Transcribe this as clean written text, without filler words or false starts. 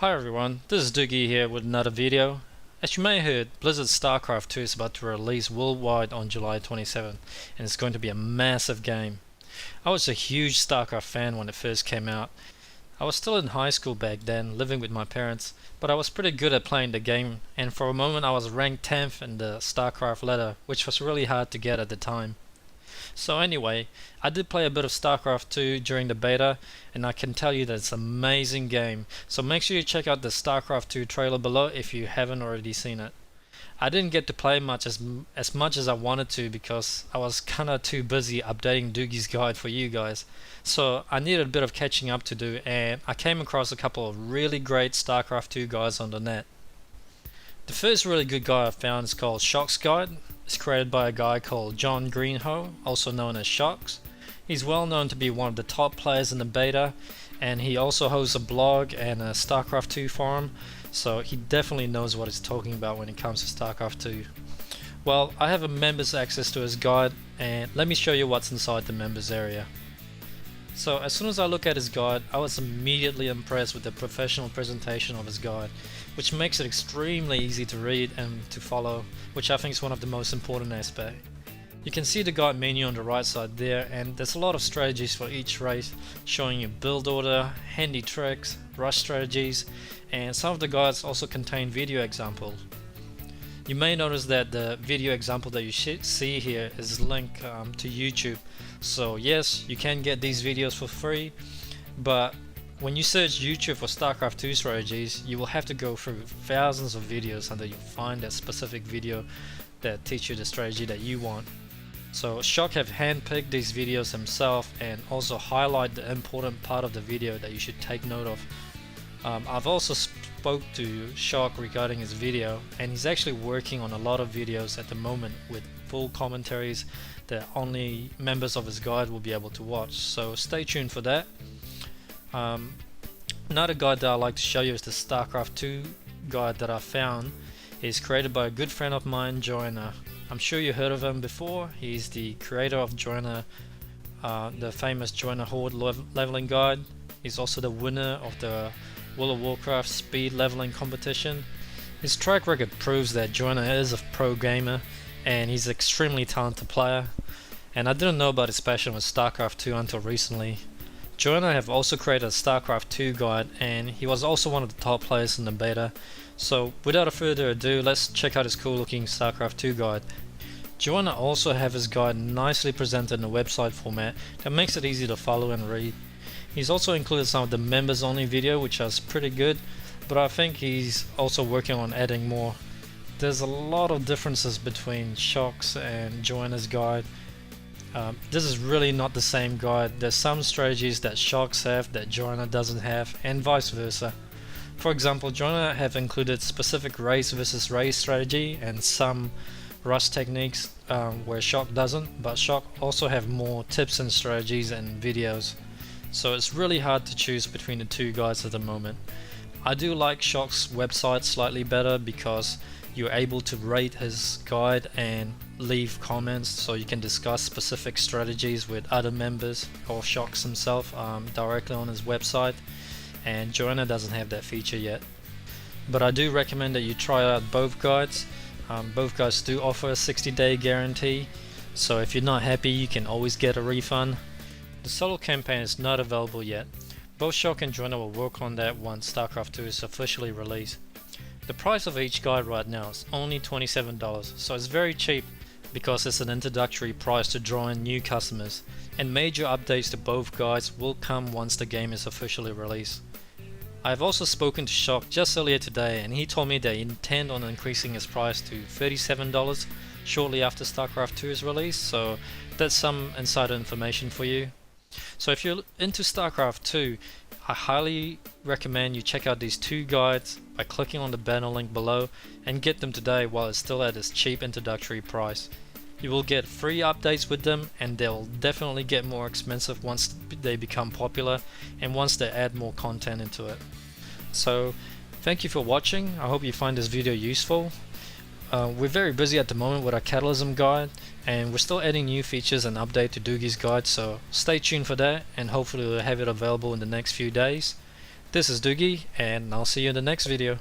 Hi everyone, this is Dugi here with another video. As you may have heard, Blizzard's Starcraft 2 is about to release worldwide on July 27, and it's going to be a massive game. I was a huge Starcraft fan when it first came out. I was still in high school back then, living with my parents, but I was pretty good at playing the game, and for a moment I was ranked 10th in the Starcraft ladder, which was really hard to get at the time. So anyway, I did play a bit of Starcraft 2 during the beta, and I can tell you that it's an amazing game. So make sure you check out the Starcraft 2 trailer below if you haven't already seen it. I didn't get to play as much as I wanted to because I was kinda too busy updating Dugi's guide for you guys. So I needed a bit of catching up to do, and I came across a couple of really great Starcraft 2 guides on the net. The first really good guide I found is called Shokz Guide. It's created by a guy called John Greenhoe, also known as Shokz. He's well known to be one of the top players in the beta, and he also hosts a blog and a Starcraft 2 forum, so he definitely knows what he's talking about when it comes to Starcraft 2. Well, I have a members access to his guide, and let me show you what's inside the members area. So as soon as I look at his guide, I was immediately impressed with the professional presentation of his guide, which makes it extremely easy to read and to follow, which I think is one of the most important aspects. You can see the guide menu on the right side there, and there's a lot of strategies for each race, showing you build order, handy tricks, rush strategies, and some of the guides also contain video examples. You may notice that the video example that you see here is linked to YouTube. So yes, you can get these videos for free, but when you search YouTube for Starcraft 2 strategies, you will have to go through thousands of videos until you find that specific video that teach you the strategy that you want. So Shokz have handpicked these videos himself and also highlight the important part of the video that you should take note of. I've also spoke to Shokz regarding his video, and he's actually working on a lot of videos at the moment with full commentaries that only members of his guide will be able to watch, so stay tuned for that. Another guide that I like to show you is the Starcraft 2 guide that I found. It's created by a good friend of mine, Joana. I'm sure you heard of him before. He's the creator of Joana, the famous Joana Horde leveling guide. He's also the winner of the World of Warcraft speed leveling competition. His track record proves that Joana is a pro gamer, and he's an extremely talented player, and I didn't know about his passion with Starcraft 2 until recently. Joana have also created a Starcraft 2 guide, and he was also one of the top players in the beta. So without further ado, let's check out his cool looking Starcraft 2 guide. Joana also have his guide nicely presented in a website format that makes it easy to follow and read. He's also included some of the members only video, which is pretty good, but I think he's also working on adding more. There's a lot of differences between Shokz and Joana's guide. This is really not the same guide. There's some strategies that Shokz have that Joana doesn't have, and vice versa. For example, Joana have included specific race versus race strategy and some rush techniques where Shokz doesn't, but Shokz also have more tips and strategies and videos. So it's really hard to choose between the two guides at the moment. I do like Shoksz's website slightly better because you're able to rate his guide and leave comments, so you can discuss specific strategies with other members or Shokz himself directly on his website, and Joana doesn't have that feature yet. But I do recommend that you try out both guides. Both guides do offer a 60-day guarantee, so if you're not happy you can always get a refund. The solo campaign is not available yet. Both Shokz and Joana will work on that once Starcraft 2 is officially released. The price of each guide right now is only $27, so it's very cheap because it's an introductory price to draw in new customers, and major updates to both guides will come once the game is officially released. I have also spoken to Shokz just earlier today, and he told me they intend on increasing his price to $37 shortly after Starcraft 2 is released, so that's some insider information for you. So if you're into Starcraft 2, I highly recommend you check out these two guides by clicking on the banner link below and get them today while it's still at its cheap introductory price. You will get free updates with them, and they'll definitely get more expensive once they become popular and once they add more content into it. So thank you for watching. I hope you find this video useful. We're very busy at the moment with our Catalysm guide, and we're still adding new features and update to Dugi's guide, so stay tuned for that, and hopefully we'll have it available in the next few days. This is Dugi, and I'll see you in the next video.